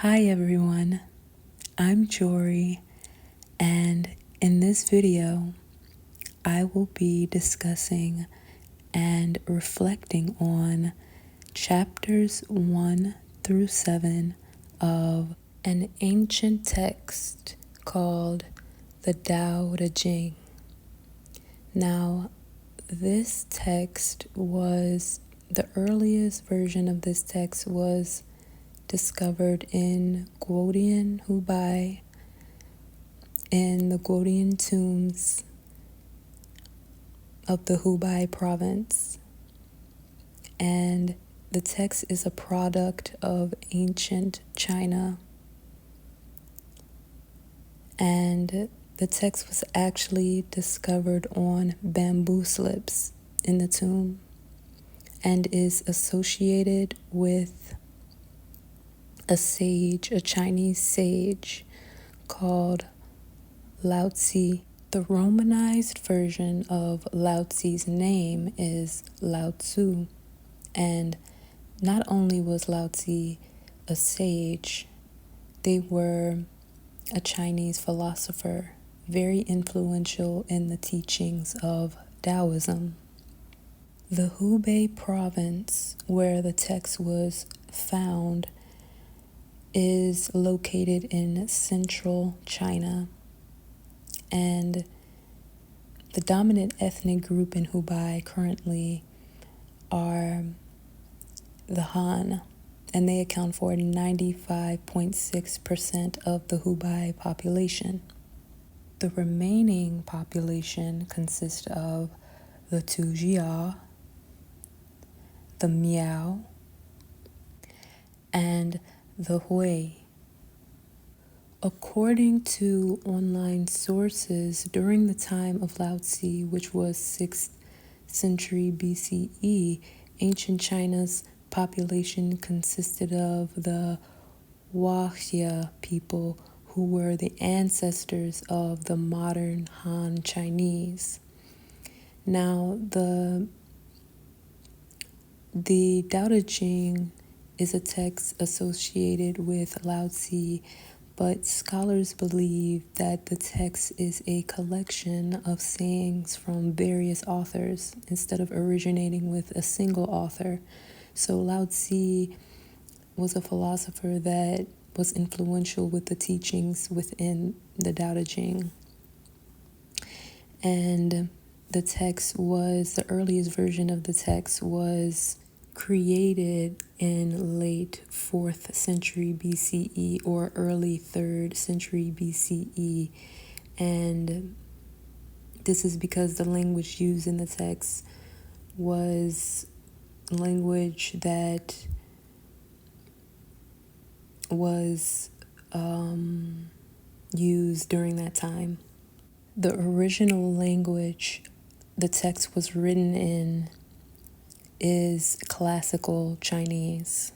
Hi everyone, I'm Jory, and in this video, I will be discussing and reflecting on chapters 1 through 7 of an ancient text called the Tao Te Ching. Now, this text was, the earliest version of this text was discovered in Guodian, Hubei, in the Guodian tombs of the Hubei province. And the text is a product of ancient China. And the text was actually discovered on bamboo slips in the tomb and is associated with a sage, a Chinese sage called Lao Tzu. The Romanized version of Lao Tzu's name is Lao Tzu, and not only was Lao Tzu a sage, they were a Chinese philosopher, very influential in the teachings of Taoism. The Hubei province, where the text was found, is located in central China, and the dominant ethnic group in Hubei currently are the Han, and they account for 95.6% of the Hubei population. The remaining population consists of the Tujia, the Miao, and the Hui. According to online sources, during the time of Lao Tzu, which was 6th century BCE, ancient China's population consisted of the Huaxia people, who were the ancestors of the modern Han Chinese. Now, the Tao Te Ching is a text associated with Lao Tzu, but scholars believe that the text is a collection of sayings from various authors instead of originating with a single author. So Lao Tzu was a philosopher that was influential with the teachings within the Tao Te Ching. And the earliest version of the text was created in late 4th century BCE or early 3rd century BCE. And this is because the language used in the text was language that was used during that time. The original language the text was written in is classical Chinese.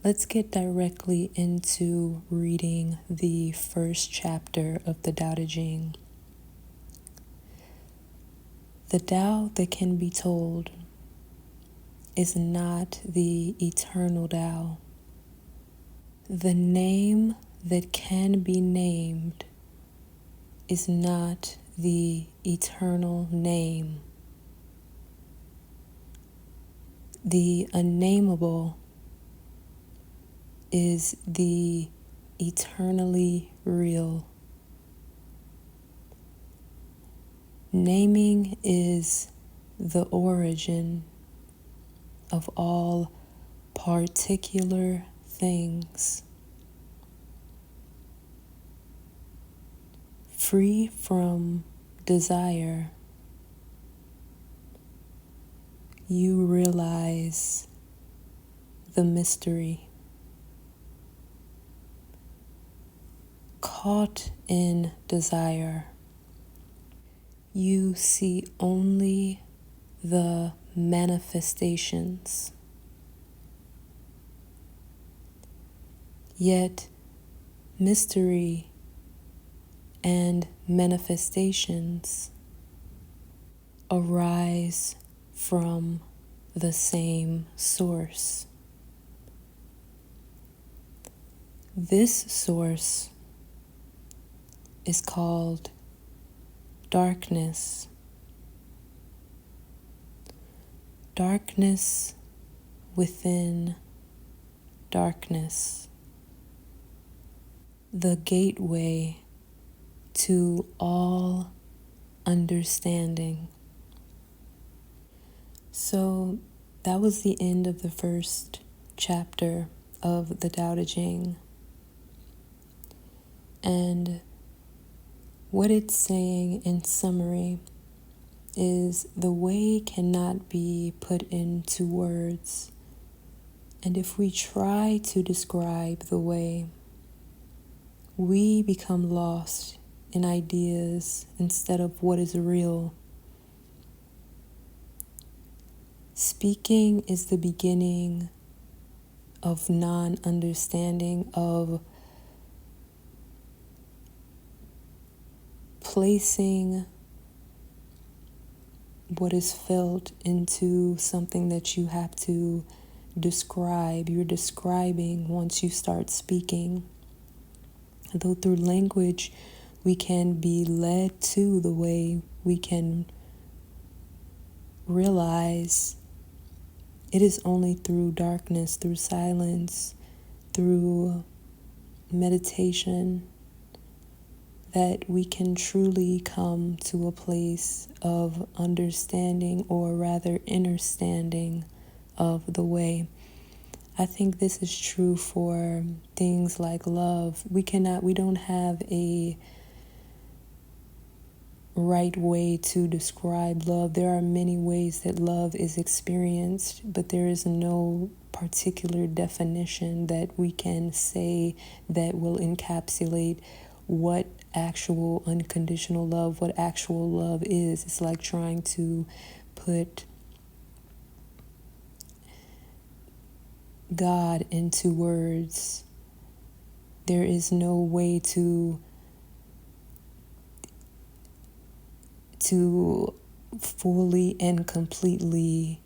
Let's get directly into reading the first chapter of the Tao Te Ching. The Tao that can be told is not the eternal Tao. The name that can be named is not the eternal name. The unnameable is the eternally real. Naming is the origin of all particular things. Free from desire, you realize the mystery. Caught in desire, you see only the manifestations. Yet, mystery and manifestations arise from the same source. This source is called darkness. Darkness within darkness. The gateway to all understanding. So that was the end of the first chapter of the Tao Te Ching. And what it's saying in summary is the way cannot be put into words. And if we try to describe the way, we become lost in ideas instead of what is real. Speaking is the beginning of non-understanding, of placing what is felt into something that you have to describe. You're describing once you start speaking. Though through language we can be led to the way, we can realize it is only through darkness, through silence, through meditation, that we can truly come to a place of understanding, or rather understanding of the way. I think this is true for things like love. We don't have a right way to describe love. There are many ways that love is experienced, but there is no particular definition that we can say that will encapsulate what actual unconditional love, what actual love is. It's like trying to put God into words. There is no way to fully and completely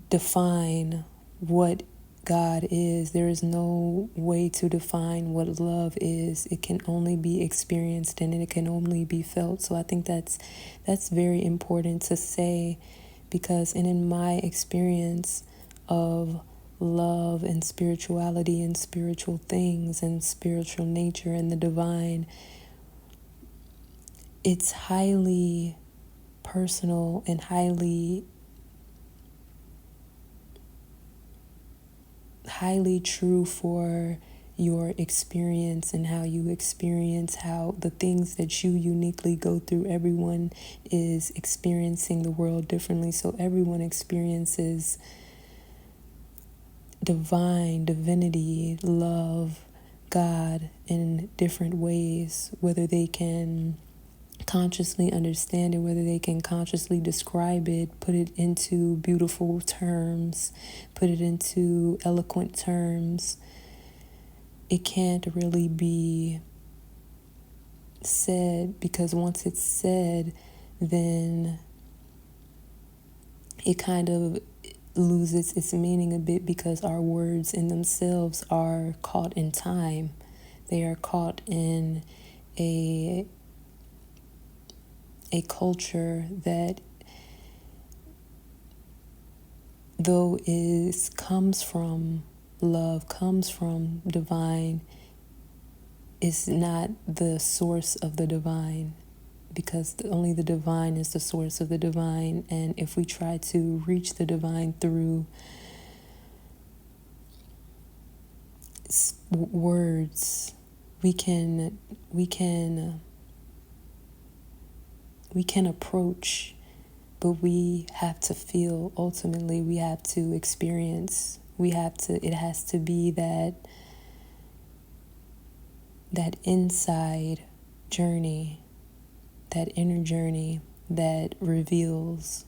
define what God is. There is no way to define what love is. It can only be experienced and it can only be felt. So I think that's very important to say, because in my experience of love and spirituality and spiritual things and spiritual nature and the divine, it's highly personal and highly true for your experience and how you experience, how the things that you uniquely go through. Everyone is experiencing the world differently, so everyone experiences divinity, love, God in different ways, whether they can consciously understand it, whether they can consciously describe it, put it into beautiful terms, put it into eloquent terms. It can't really be said, because once it's said, then it kind of loses its meaning a bit, because our words in themselves are caught in time. They are caught in a culture that, though comes from love, comes from divine, is not the source of the divine, because only the divine is the source of the divine. And if we try to reach the divine through words, we can approach, but we have to feel. Ultimately, we have to experience. It has to be that inside journey, that inner journey that reveals.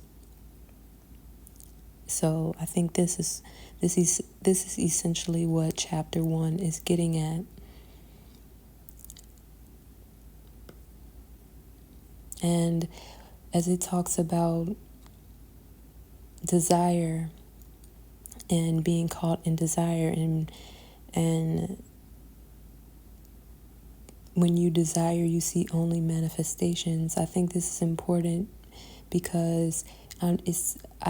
So I think this is essentially what chapter 1 is getting at. And as it talks about desire, and being caught in desire, and when you desire, you see only manifestations. I think this is important because I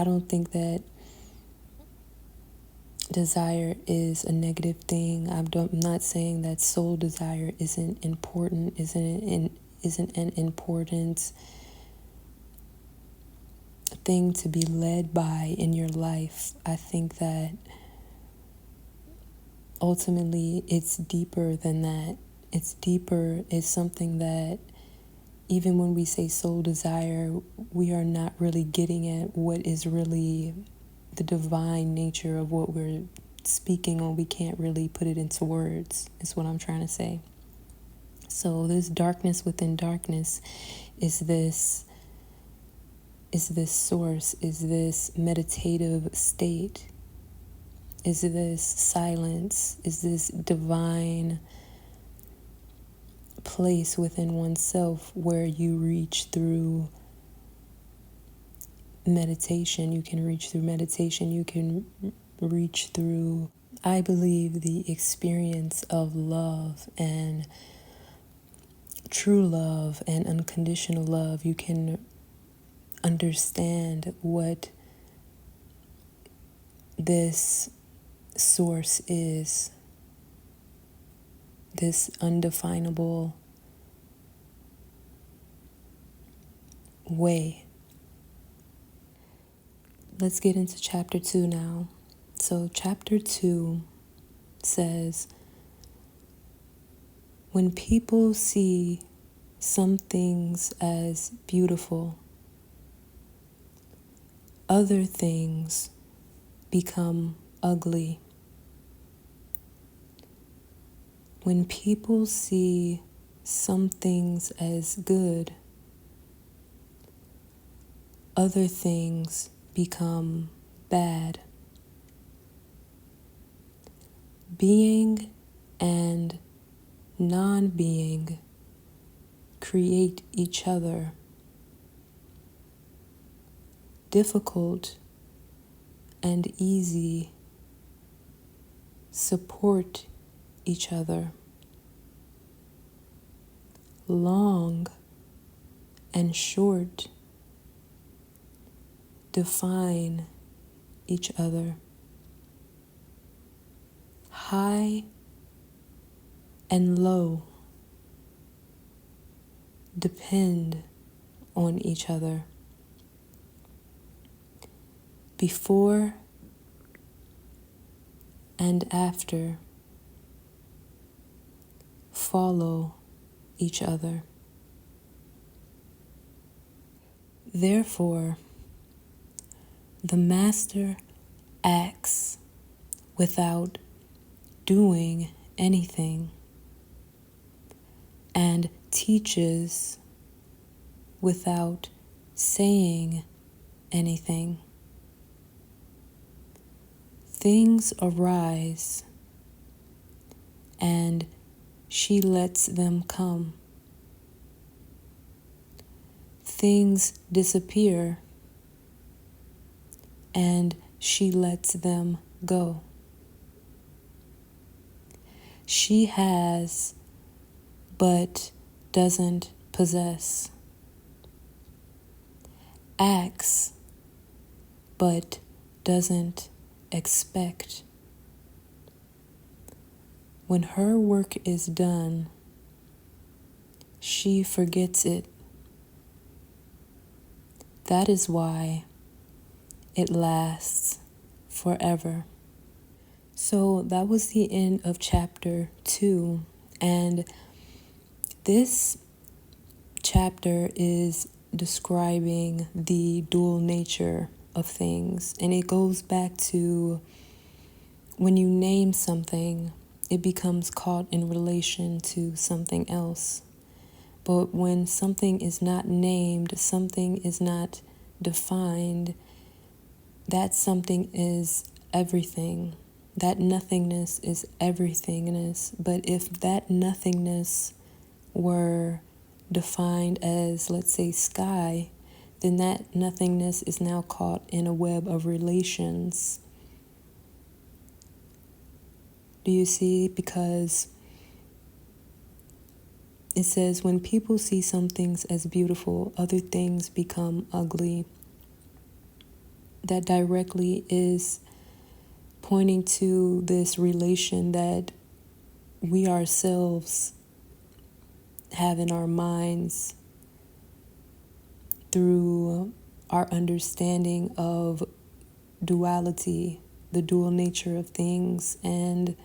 don't think that desire is a negative thing. I'm not saying that soul desire isn't important, isn't an important thing to be led by in your life. I think that ultimately it's deeper than that. It's deeper. It's something that even when we say soul desire, we are not really getting at what is really the divine nature of what we're speaking on. We can't really put it into words, is what I'm trying to say. So this darkness within darkness is this source, is this meditative state, is this silence, is this divine place within oneself where you reach through meditation. You can reach through meditation. You can reach through, I believe, the experience of love and true love and unconditional love. You can understand what this source is, this undefinable way. Let's get into chapter 2 now. So chapter 2 says, when people see some things as beautiful, other things become ugly. When people see some things as good, other things become bad. Being and non-being create each other. Difficult and easy support each other. Long and short define each other. High and low depend on each other. Before and after follow each other. Therefore, the master acts without doing anything and teaches without saying anything. Things arise and she lets them come. Things disappear and she lets them go. She has but doesn't possess. Acts but doesn't expect. When her work is done, she forgets it. That is why it lasts forever. So that was the end of chapter 2. And this chapter is describing the dual nature of things. And it goes back to when you name something, it becomes caught in relation to something else. But when something is not named, something is not defined, that something is everything. That nothingness is everythingness. But if that nothingness were defined as, let's say, sky, then that nothingness is now caught in a web of relations. Do you see? Because it says, when people see some things as beautiful, other things become ugly. That directly is pointing to this relation that we ourselves have in our minds through our understanding of duality, the dual nature of things, and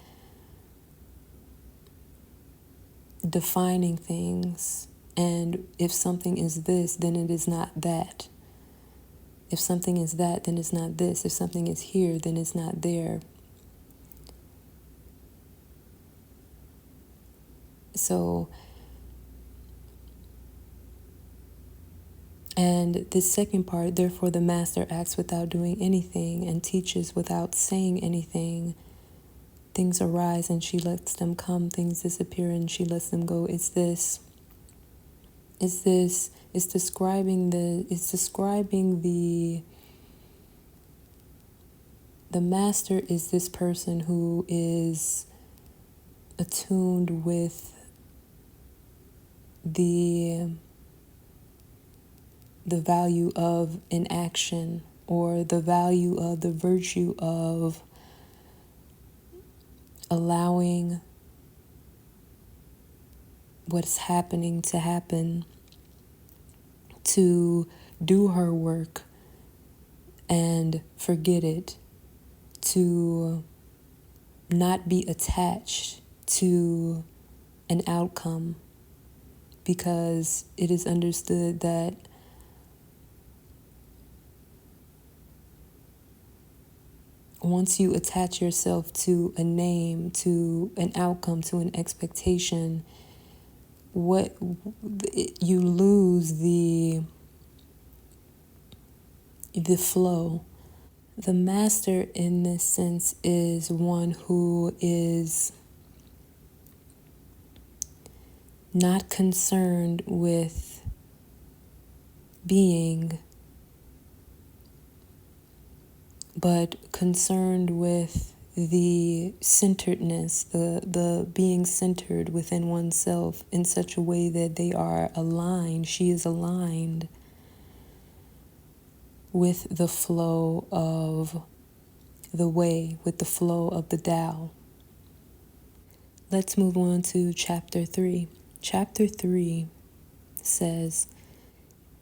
defining things. And if something is this, then it is not that. If something is that, then it's not this. If something is here, then it's not there. So, and this second part, therefore the master acts without doing anything and teaches without saying anything. Things arise and she lets them come. Things disappear and she lets them go. It's describing the master is this person who is attuned with the value of an action, or the value of the virtue of allowing what's happening to happen, to do her work and forget it, to not be attached to an outcome, because it is understood that once you attach yourself to a name, to an outcome, to an expectation, you lose the flow. The master in this sense is one who is not concerned with being, but concerned with the centeredness, the being centered within oneself in such a way that they are aligned. She is aligned with the flow of the way, with the flow of the Tao. Let's move on to chapter 3. Chapter 3 says,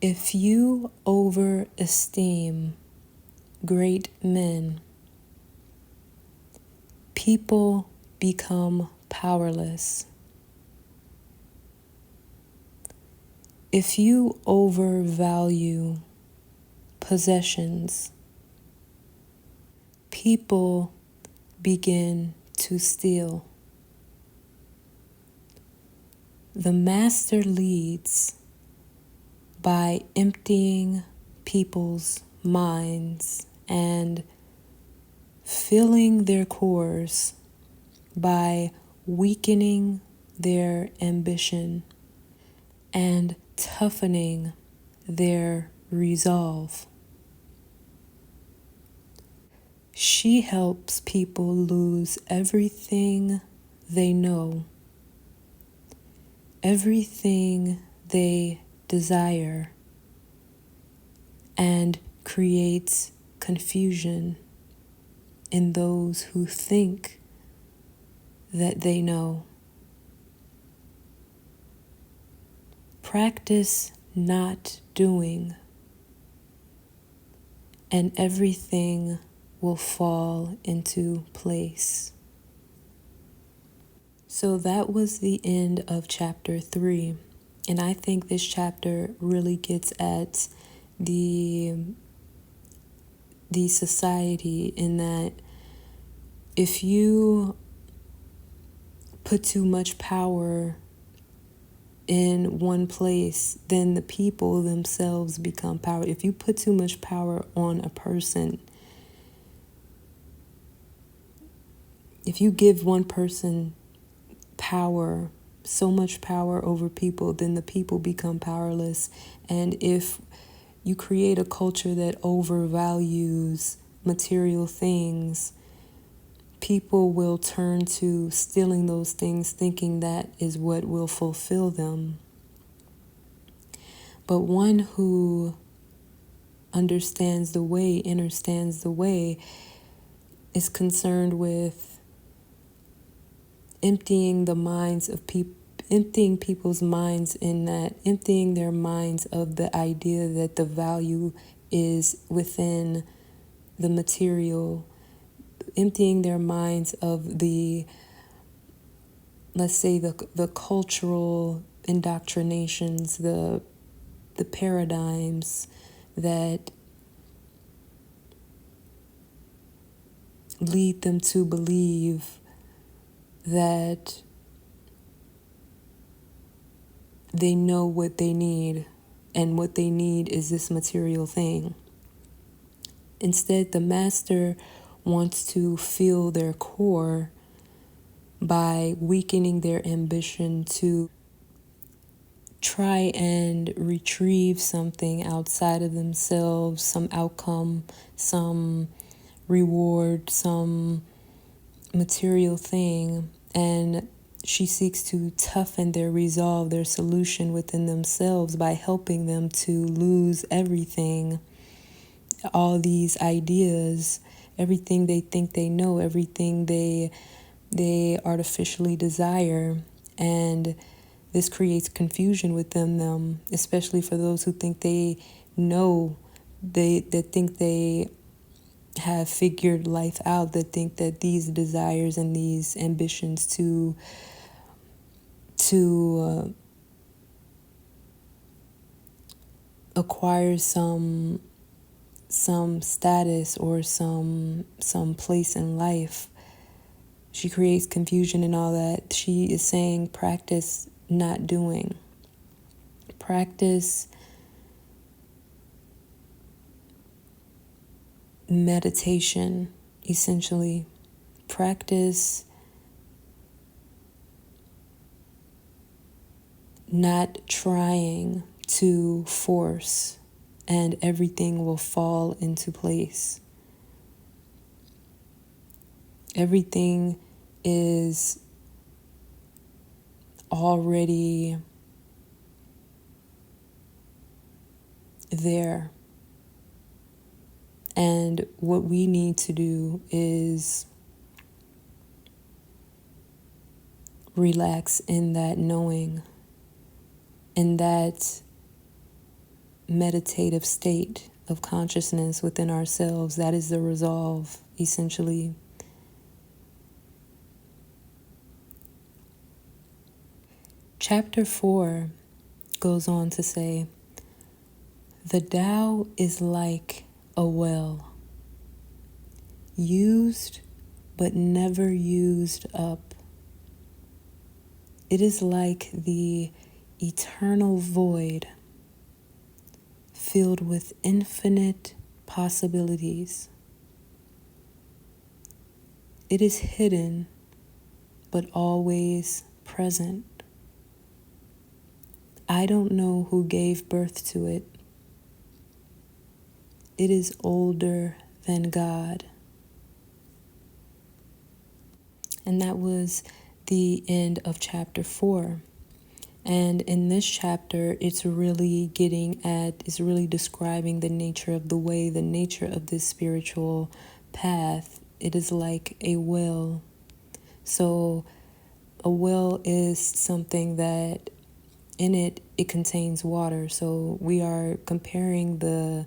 if you overesteem great men, people become powerless. If you overvalue possessions, people begin to steal. The master leads by emptying people's minds and filling their cores, by weakening their ambition and toughening their resolve. She helps people lose everything they know, everything they desire, and creates confusion in those who think that they know. Practice not doing, and everything will fall into place. So that was the end of chapter 3. And I think this chapter really gets at the society, in that if you put too much power in one place, then the people themselves become power. If you put too much power on a person, if you give one person power, so much power over people, then the people become powerless. And if you create a culture that overvalues material things, people will turn to stealing those things, thinking that is what will fulfill them. But one who understands the way, understands the way, is concerned with emptying the minds of people, emptying people's minds, in that emptying their minds of the idea that the value is within the material, emptying their minds of the, let's say, the cultural indoctrinations, the paradigms that lead them to believe that they know what they need, and what they need is this material thing. Instead, the master wants to feel their core by weakening their ambition to try and retrieve something outside of themselves, some outcome, some reward, some material thing. And she seeks to toughen their resolve, their solution within themselves, by helping them to lose everything, all these ideas, everything they think they know, everything they artificially desire. And this creates confusion within them, especially for those who think they know, that think they have figured life out, that think that these desires and these ambitions to acquire some status or some place in life. She creates confusion and all that. She is saying practice not doing. Practice meditation, essentially. Practice not trying to force, and everything will fall into place. Everything is already there. And what we need to do is relax in that knowing, in that meditative state of consciousness within ourselves. That is the resolve, essentially. Chapter 4 goes on to say, the Tao is like a well, used but never used up. It is like the eternal void, filled with infinite possibilities. It is hidden but always present. I don't know who gave birth to it. It is older than God. And that was the end of chapter 4. And in this chapter, it's really describing the nature of the way, the nature of this spiritual path. It is like a well. So a well is something that in it contains water. So we are comparing the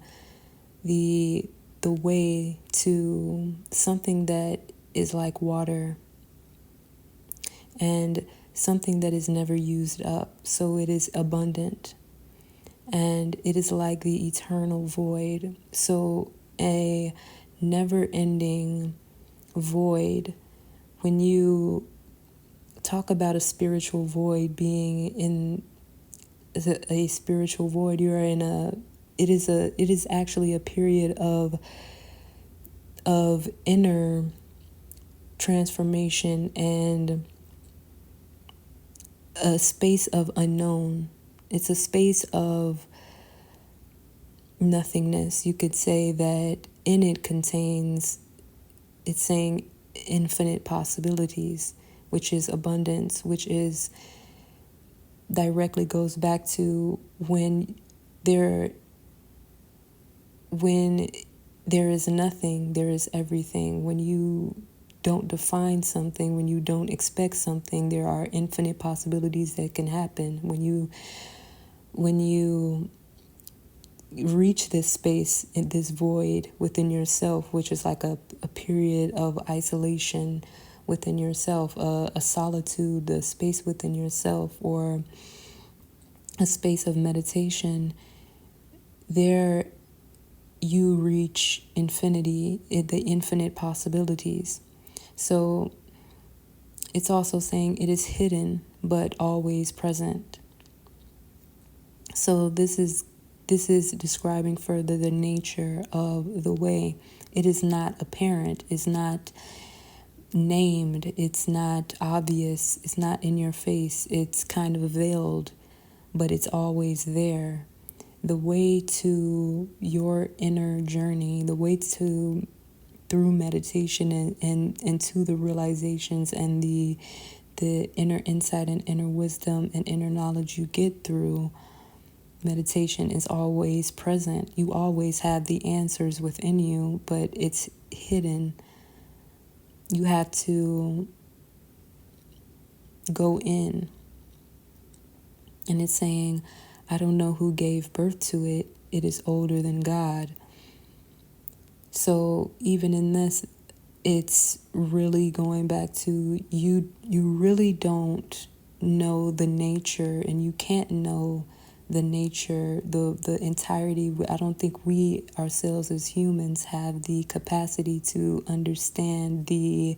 way to something that is like water, and something that is never used up. So it is abundant, and it is like the eternal void. So a never-ending void. When you talk about a spiritual void, being in a spiritual void, you are in it is actually a period of inner transformation and a space of unknown. It's a space of nothingness. You could say that in it contains, it's saying infinite possibilities, which is abundance, which is directly goes back to there when there is nothing, there is everything. When you don't define something, when you don't expect something, there are infinite possibilities that can happen. When you reach this space, in this void within yourself, which is like a period of isolation within yourself, a solitude, the space within yourself, or a space of meditation, there you reach infinity, the infinite possibilities. So it's also saying it is hidden but always present. So this is describing further the nature of the way. It is not apparent, it's not named, it's not obvious, it's not in your face, it's kind of veiled, but it's always there. The way to your inner journey, the way to through meditation and to the realizations and the inner insight and inner wisdom and inner knowledge you get through meditation is always present. You always have the answers within you, but it's hidden. You have to go in. And it's saying, I don't know who gave birth to it. It is older than God. So even in this, it's really going back to you really don't know the nature, and you can't know the nature, the entirety. I don't think we ourselves as humans have the capacity to understand the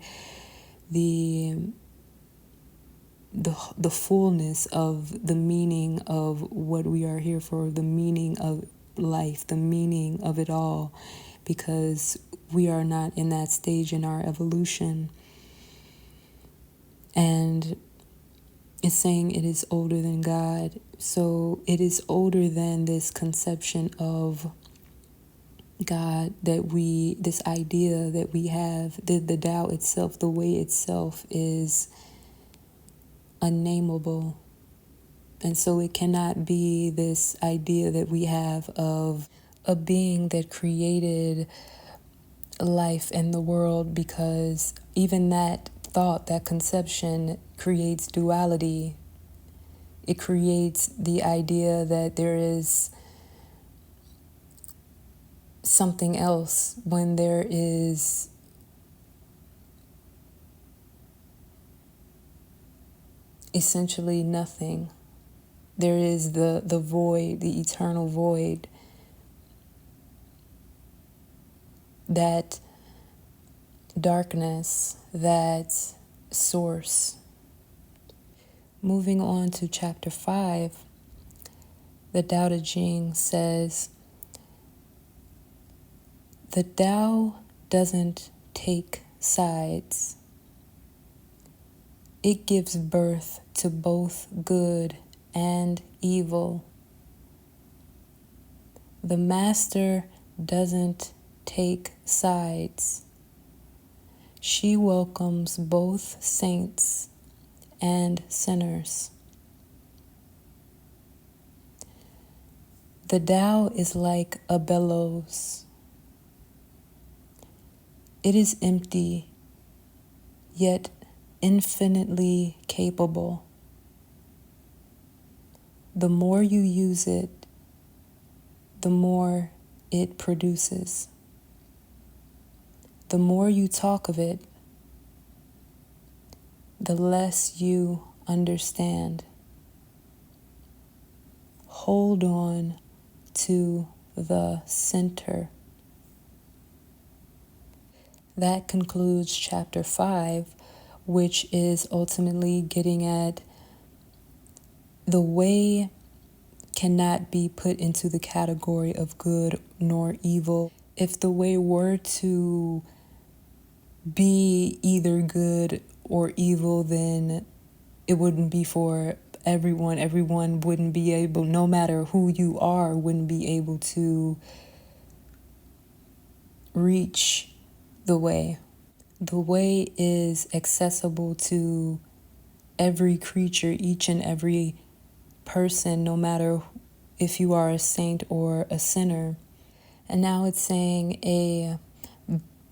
fullness of the meaning of what we are here for, the meaning of life, the meaning of it all, because we are not in that stage in our evolution. And it's saying it is older than God. So it is older than this conception of God this idea that we have, the Tao itself, the way itself is unnameable. And so it cannot be this idea that we have of a being that created life and the world, because even that thought, that conception creates duality. It creates the idea that there is something else when there is essentially nothing. There is the void, the eternal void, that darkness, that source. Moving on to chapter 5, the Tao Te Ching says, the Tao doesn't take sides. It gives birth to both good and evil. The Master doesn't take sides. She welcomes both saints and sinners. The Tao is like a bellows. It is empty, yet infinitely capable. The more you use it, the more it produces. The more you talk of it, the less you understand. Hold on to the center. That concludes chapter 5, which is ultimately getting at the way cannot be put into the category of good nor evil. If the way were to be either good or evil, then it wouldn't be for everyone. Everyone wouldn't be able, no matter who you are, wouldn't be able to reach the way. The way is accessible to every creature, each and every person, no matter if you are a saint or a sinner. And now it's saying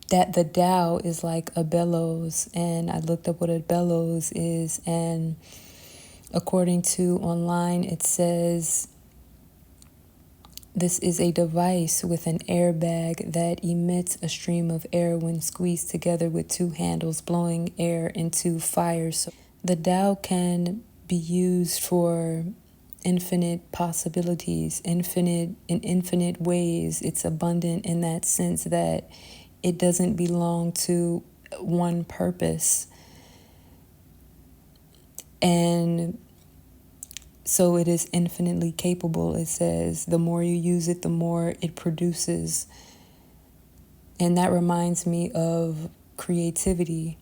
that the Tao is like a bellows, and I looked up what a bellows is, and according to online, it says this is a device with an airbag that emits a stream of air when squeezed together with two handles, blowing air into fire. So the Tao can be used for infinite possibilities, in infinite ways. It's abundant in that sense that it doesn't belong to one purpose. And so it is infinitely capable. It says the more you use it, the more it produces. And that reminds me of creativity.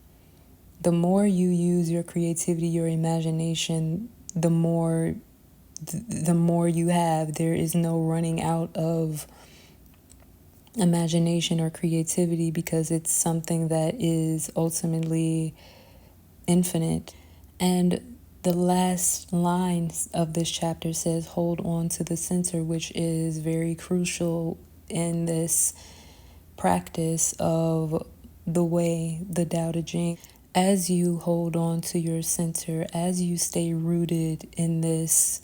The more you use your creativity, your imagination, the more you have. There is no running out of imagination or creativity because it's something that is ultimately infinite. And the last line of this chapter says, hold on to the center, which is very crucial in this practice of the way, the Tao Te Ching. As you hold on to your center, as you stay rooted in this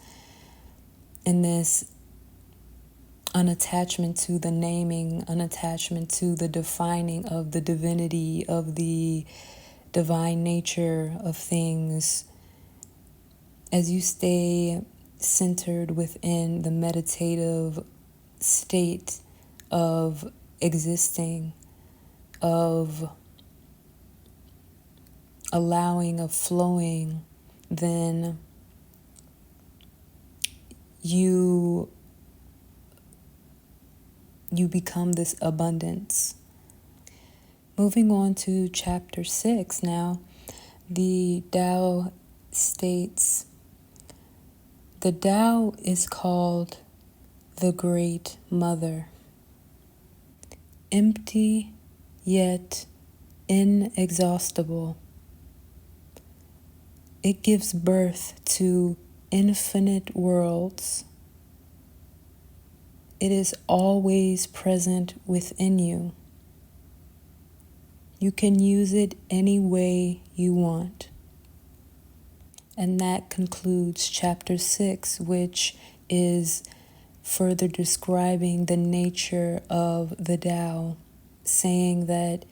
unattachment to the naming, unattachment to the defining of the divinity, of the divine nature of things, as you stay centered within the meditative state of existing, of allowing, of flowing, then you become this abundance. Moving on to chapter 6 now, the Tao states, the Tao is called the Great Mother, empty yet inexhaustible. It gives birth to infinite worlds. It is always present within you. You can use it any way you want. And that concludes chapter 6, which is further describing the nature of the Tao, saying that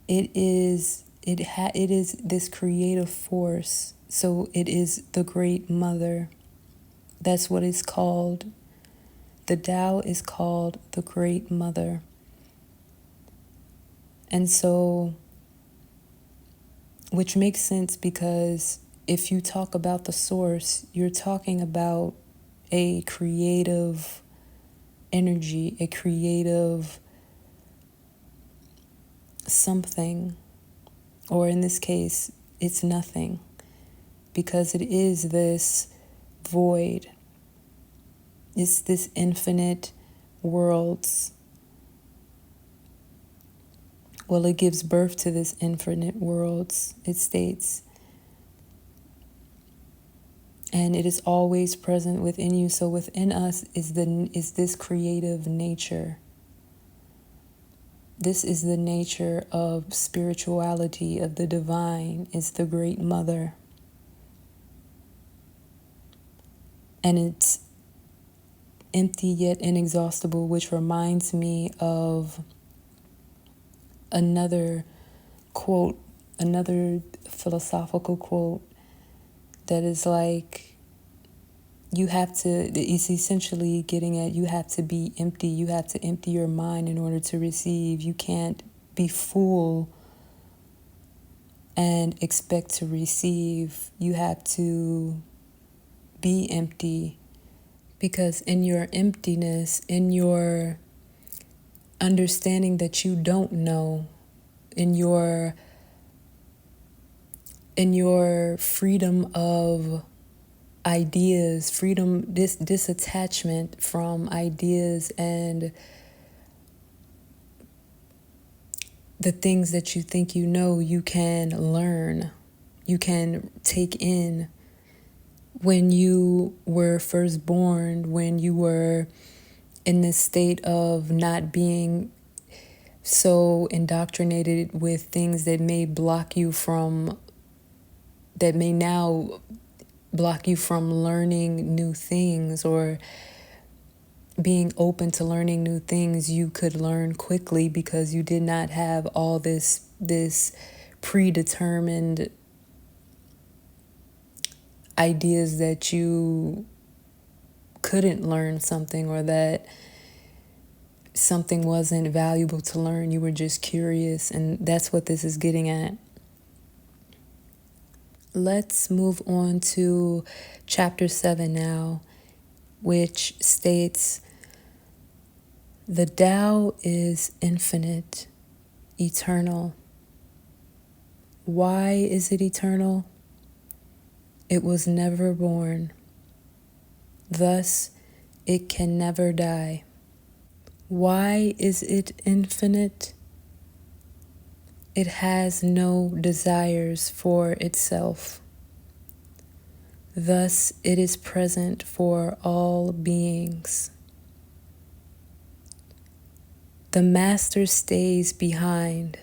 it is this creative force. So it is the Great Mother. That's what it's called. The Tao is called the Great Mother. And so, which makes sense because if you talk about the source, you're talking about a creative energy, a creative something, or in this case, it's nothing, because it is this void. It's this infinite worlds. Well, it gives birth to this infinite worlds, it states. And it is always present within you. So within us is this creative nature. This is the nature of spirituality, of the divine. It's the Great Mother. And it's empty yet inexhaustible, which reminds me of another quote, another philosophical quote that is like, it's essentially getting at, you have to be empty. You have to empty your mind in order to receive. You can't be full and expect to receive. You have to be empty, because in your emptiness, in your understanding that you don't know, in your freedom of ideas, freedom, disattachment from ideas and the things that you think you know, you can learn, you can take in. When you were first born, when you were in this state of not being so indoctrinated with things that may block you from, that may now block you from learning new things or being open to learning new things, you could learn quickly because you did not have all this predetermined ideas that you couldn't learn something or that something wasn't valuable to learn. You were just curious, and that's what this is getting at. Let's move on to chapter 7 now, which states, the Tao is infinite, eternal. Why is it eternal? It was never born. Thus, it can never die. Why is it infinite? It has no desires for itself. Thus, it is present for all beings. The master stays behind.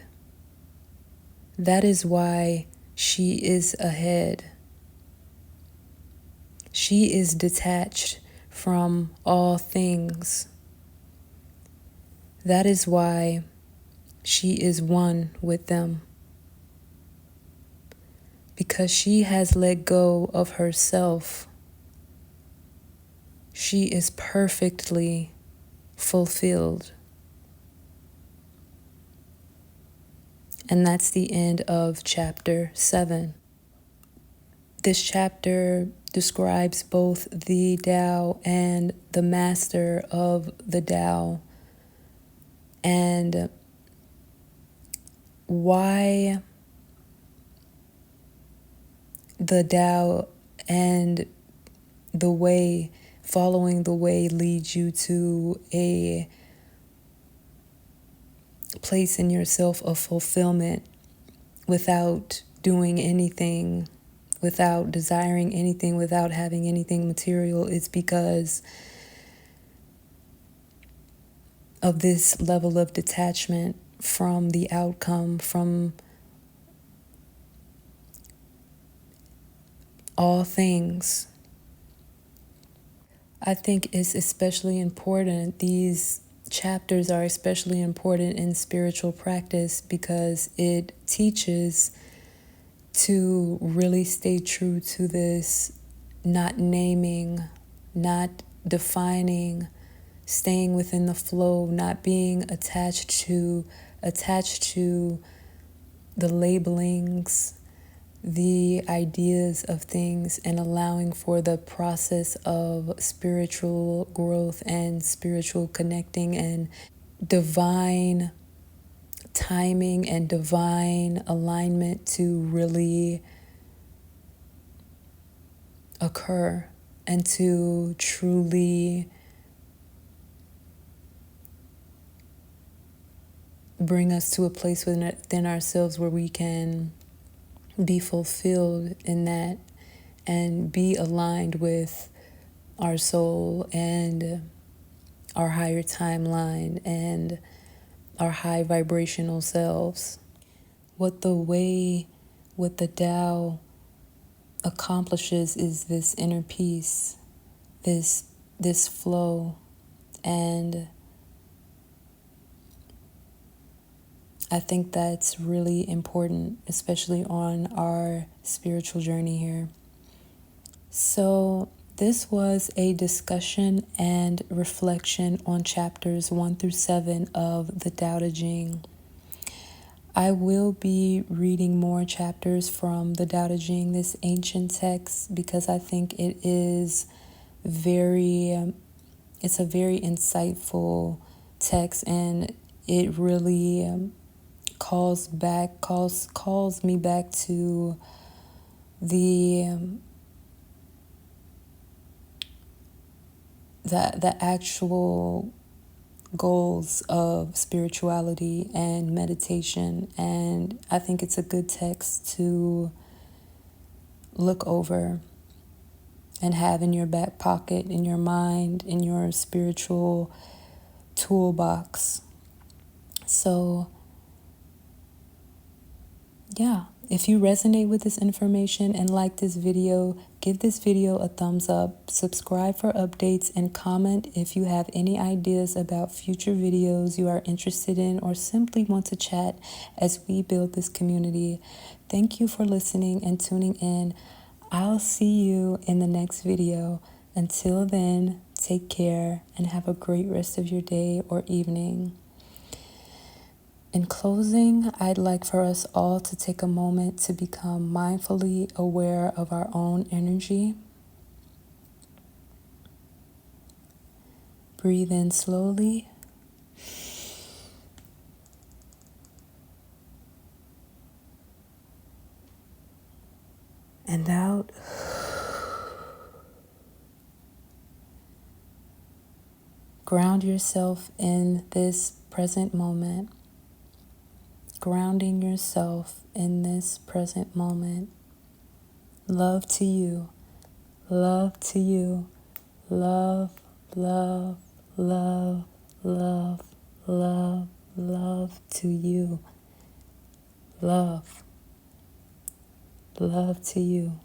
That is why she is ahead. She is detached from all things. That is why she is one with them. Because she has let go of herself, she is perfectly fulfilled. And that's the end of chapter 7. This chapter describes both the Tao and the master of the Tao, and why the Tao and the way, following the way, leads you to a place in yourself of fulfillment without doing anything, without desiring anything, without having anything material. It's because of this level of detachment from the outcome, from all things. I think it's especially important, these chapters are especially important in spiritual practice because it teaches to really stay true to this not naming, not defining, staying within the flow, not being attached to the labelings, the ideas of things, and allowing for the process of spiritual growth and spiritual connecting and divine timing and divine alignment to really occur and to truly bring us to a place within ourselves where we can be fulfilled in that and be aligned with our soul and our higher timeline and our high vibrational selves. What the Tao accomplishes is this inner peace, this flow, and I think that's really important, especially on our spiritual journey here. So this was a discussion and reflection on chapters 1 through 7 of the Tao Te Ching. I will be reading more chapters from the Tao Te Ching, this ancient text, because I think it is it's a very insightful text, and it really calls me back to the actual goals of spirituality and meditation. And I think it's a good text to look over and have in your back pocket, in your mind, in your spiritual toolbox. So, yeah, if you resonate with this information and like this video, give this video a thumbs up, subscribe for updates, and comment if you have any ideas about future videos you are interested in or simply want to chat as we build this community. Thank you for listening and tuning in. I'll see you in the next video. Until then, take care and have a great rest of your day or evening. In closing, I'd like for us all to take a moment to become mindfully aware of our own energy. Breathe in slowly. And out. Ground yourself in this present moment. Grounding yourself in this present moment. Love to you. Love to you. Love, love, love, love, love, love to you. Love. Love to you.